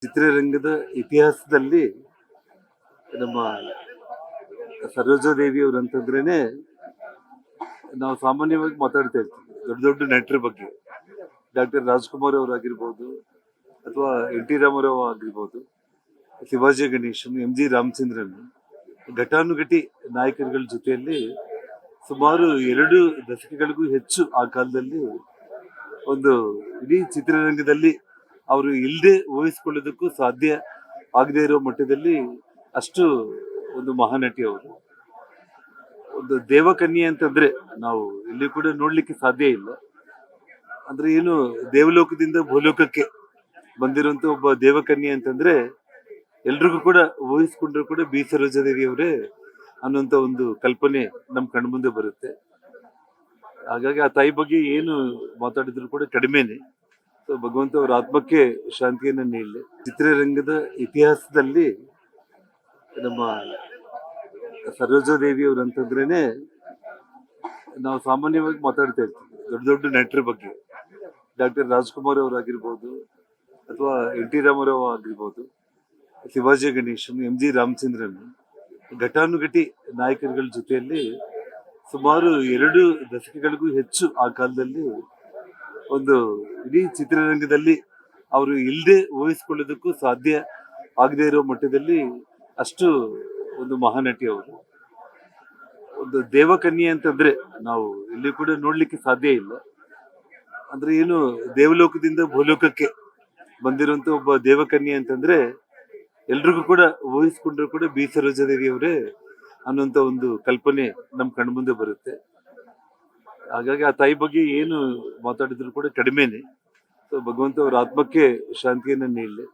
ಚಿತ್ರರಂಗದ ಇತಿಹಾಸದಲ್ಲಿ ನಮ್ಮ ಸರೋಜಾದೇವಿಯವರು ಅಂತಂದ್ರೇನೆ ನಾವು ಸಾಮಾನ್ಯವಾಗಿ ಮಾತಾಡ್ತಾ ಇರ್ತೀವಿ ದೊಡ್ಡ ದೊಡ್ಡ ನಟರ ಬಗ್ಗೆ. ಡಾಕ್ಟರ್ ರಾಜ್ಕುಮಾರ್ ಅವರಾಗಿರ್ಬೋದು, ಅಥವಾ NT ರಾಮಾರಾವ್ ಆಗಿರ್ಬೋದು, ಶಿವಾಜಿ ಗಣೇಶನ್, MG ರಾಮಚಂದ್ರನ್, ಘಟಾನುಘಟಿ ನಾಯಕರುಗಳ ಜೊತೆಯಲ್ಲಿ ಸುಮಾರು 2 ದಶಕಗಳಿಗೂ ಹೆಚ್ಚು ಆ ಕಾಲದಲ್ಲಿ ಒಂದು ಇಡೀ ಚಿತ್ರರಂಗದಲ್ಲಿ ಅವರು ಇಲ್ಲದೆ ಊಹಿಸ್ಕೊಳ್ಳೋದಕ್ಕೂ ಸಾಧ್ಯ ಆಗದೆ ಇರೋ ಮಟ್ಟದಲ್ಲಿ ಅಷ್ಟು ಒಂದು ಮಹಾನಟಿ ಅವರು. ಒಂದು ದೇವಕನ್ಯೆ ಅಂತಂದ್ರೆ ನಾವು ಇಲ್ಲಿ ಕೂಡ ನೋಡ್ಲಿಕ್ಕೆ ಸಾಧ್ಯ ಇಲ್ಲ. ಅಂದ್ರೆ ಏನು, ದೇವಲೋಕದಿಂದ ಭೂಲೋಕಕ್ಕೆ ಬಂದಿರುವಂತ ಒಬ್ಬ ದೇವಕನ್ಯೆ ಅಂತಂದ್ರೆ ಎಲ್ರಿಗೂ ಕೂಡ ಊಹಿಸ್ಕೊಂಡ್ರು ಕೂಡ ಬಿ ಸರೋಜಾದೇವಿ ಅವರೇ ಅನ್ನುವಂತ ಒಂದು ಕಲ್ಪನೆ ನಮ್ ಕಣ್ಮುಂದೆ ಬರುತ್ತೆ. ಹಾಗಾಗಿ ಆ ತಾಯಿ ಬಗ್ಗೆ ಏನು ಮಾತಾಡಿದ್ರು ಕೂಡ ಕಡಿಮೆನೆ. ಸೊ ಭಗವಂತ ಅವರ ಆತ್ಮಕ್ಕೆ ಶಾಂತಿಯನ್ನ ನೀಡಲಿ. ಚಿತ್ರರಂಗದ ಇತಿಹಾಸದಲ್ಲಿ ನಮ್ಮ ಸರೋಜಾದೇವಿಯವರು ಅಂತಂದ್ರೇನೆ ನಾವು ಸಾಮಾನ್ಯವಾಗಿ ಮಾತಾಡ್ತಾ ಇರ್ತೀವಿ ದೊಡ್ಡ ದೊಡ್ಡ ನಟರ ಬಗ್ಗೆ. ಡಾಕ್ಟರ್ ರಾಜ್ಕುಮಾರ್ ಅವರಾಗಿರ್ಬೋದು, ಅಥವಾ NT ರಾಮಾರಾವ್ ಆಗಿರ್ಬೋದು, ಶಿವಾಜಿ ಗಣೇಶನ್, MG ರಾಮಚಂದ್ರನ್, ಘಟಾನುಘಟಿ ನಾಯಕರುಗಳ ಜೊತೆಯಲ್ಲಿ ಸುಮಾರು 2 ದಶಕಗಳಿಗೂ ಹೆಚ್ಚು ಆ ಕಾಲದಲ್ಲಿ ಒಂದು ಇಡೀ ಚಿತ್ರರಂಗದಲ್ಲಿ ಅವರು ಇಲ್ಲದೆ ಊಹಿಸ್ಕೊಳ್ಳೋದಕ್ಕೂ ಸಾಧ್ಯ ಆಗದೆ ಇರೋ ಮಟ್ಟದಲ್ಲಿ ಅಷ್ಟು ಒಂದು ಮಹಾನಟಿ ಅವರು. ಒಂದು ದೇವಕನ್ಯೆ ಅಂತಂದ್ರೆ ನಾವು ಇಲ್ಲಿ ಕೂಡ ನೋಡ್ಲಿಕ್ಕೆ ಸಾಧ್ಯ ಇಲ್ಲ. ಅಂದ್ರೆ ಏನು, ದೇವಲೋಕದಿಂದ ಭೂಲೋಕಕ್ಕೆ ಬಂದಿರುವಂತ ಒಬ್ಬ ದೇವಕನ್ಯೆ ಅಂತಂದ್ರೆ ಎಲ್ರಿಗೂ ಕೂಡ ಊಹಿಸ್ಕೊಂಡ್ರು ಕೂಡ ಬಿ ಸರೋಜಾದೇವಿ ಅವರೇ ಅನ್ನುವಂತ ಒಂದು ಕಲ್ಪನೆ ನಮ್ ಕಣ್ಮುಂದೆ ಬರುತ್ತೆ. ಹಾಗಾಗಿ ಆ ತಾಯಿ ಬಗ್ಗೆ ಏನು ಮಾತಾಡಿದ್ರು ಕೂಡ ಕಡಿಮೆನೆ. ಸೊ ಭಗವಂತ ಅವರ ಆತ್ಮಕ್ಕೆ ಶಾಂತಿಯನ್ನ ನೀಡಲಿ.